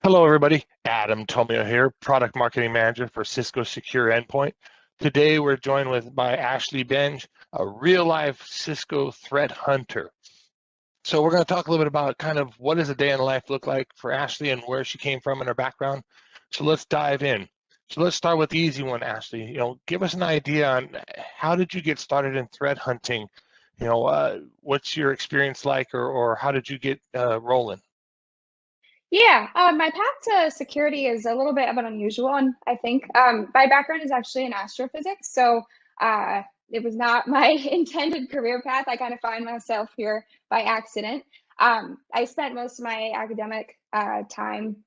Hello, everybody. Adam Tomio here, Product Marketing Manager for Cisco Secure Endpoint. Today, we're joined by Ashley Benj, a real-life Cisco threat hunter. So we're going to talk a little bit about kind of what does a day in life look like for Ashley and where she came from in her background. So let's dive in. So let's start with the easy one, Ashley. Give us an idea on how did you get started in threat hunting? What's your experience like, or how did you get rolling? Yeah, my path to security is a little bit of an unusual one, I think. My background is actually in astrophysics, so it was not my intended career path. I kind of find myself here by accident. I spent most of my academic time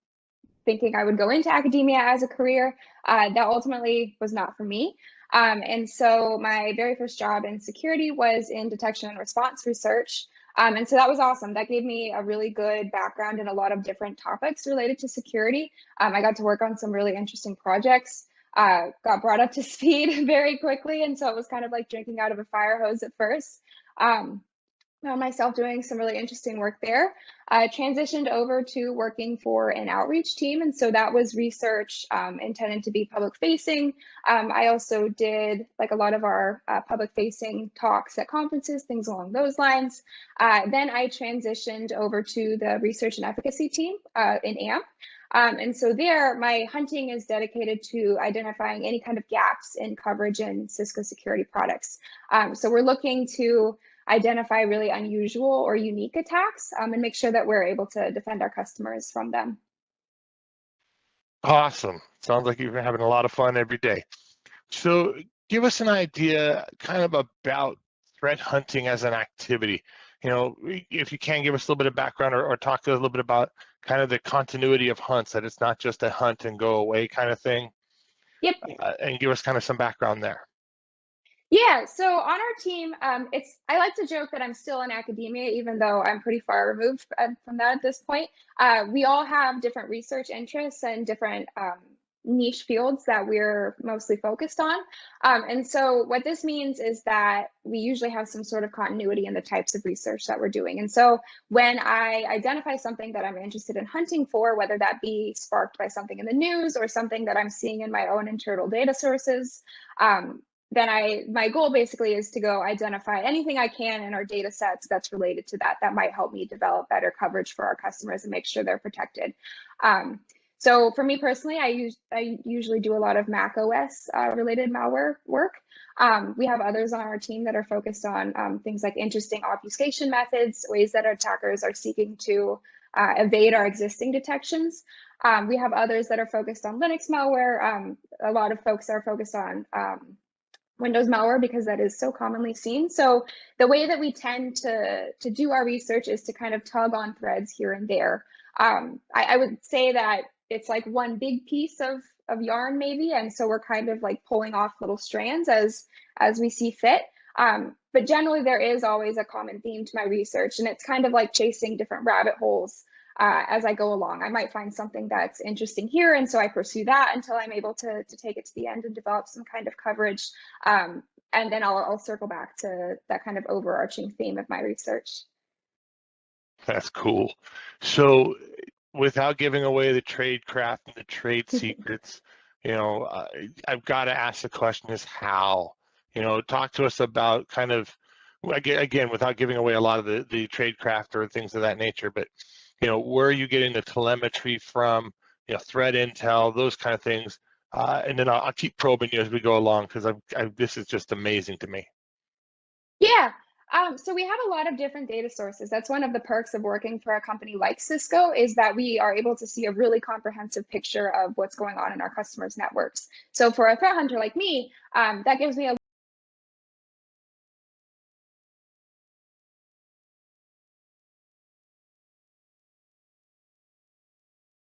thinking I would go into academia as a career. That ultimately was not for me. And so my very first job in security was in detection and response research. And so that was awesome. That gave me a really good background in a lot of different topics related to security. I got to work on some really interesting projects, got brought up to speed very quickly. And so it was kind of like drinking out of a fire hose at first. Found myself doing some really interesting work there. I transitioned over to working for an outreach team. And so that was research intended to be public facing. I also did like a lot of our public facing talks at conferences, things along those lines. Then I transitioned over to the research and efficacy team in AMP. And so there, my hunting is dedicated to identifying any kind of gaps in coverage in Cisco security products. So we're looking to identify really unusual or unique attacks and make sure that we're able to defend our customers from them. Awesome. Sounds like you've been having a lot of fun every day. So give us an idea kind of about threat hunting as an activity. If you can give us a little bit of background or talk to us a little bit about kind of the continuity of hunts, that it's not just a hunt and go away kind of thing, Yep. and give us kind of some background there. Yeah, so on our team, I like to joke that I'm still in academia, even though I'm pretty far removed from that at this point. We all have different research interests and different niche fields that we're mostly focused on. And so what this means is that we usually have some sort of continuity in the types of research that we're doing. And so when I identify something that I'm interested in hunting for, whether that be sparked by something in the news or something that I'm seeing in my own internal data sources, then my goal basically is to go identify anything I can in our data sets that's related to that might help me develop better coverage for our customers and make sure they're protected. So for me personally, I usually do a lot of Mac OS related malware work. We have others on our team that are focused on things like interesting obfuscation methods, ways that attackers are seeking to evade our existing detections. We have others that are focused on Linux malware. A lot of folks are focused on Windows malware because that is so commonly seen. So the way that we tend to do our research is to kind of tug on threads here and there. I would say that it's like one big piece of yarn maybe, and so we're kind of like pulling off little strands as we see fit. But generally, there is always a common theme to my research, and it's kind of like chasing different rabbit holes as I go along. I might find something that's interesting here, and so I pursue that until I'm able to take it to the end and develop some kind of coverage. And then I'll circle back to that kind of overarching theme of my research. That's cool. So without giving away the trade craft and the trade secrets, I've got to ask the question is how? Talk to us about kind of, again, without giving away a lot of the trade craft or things of that nature, but, where are you getting the telemetry from, threat intel, those kind of things. And then I'll keep probing you as we go along because this is just amazing to me. Yeah. So we have a lot of different data sources. That's one of the perks of working for a company like Cisco is that we are able to see a really comprehensive picture of what's going on in our customers' networks. So for a threat hunter like me, that gives me a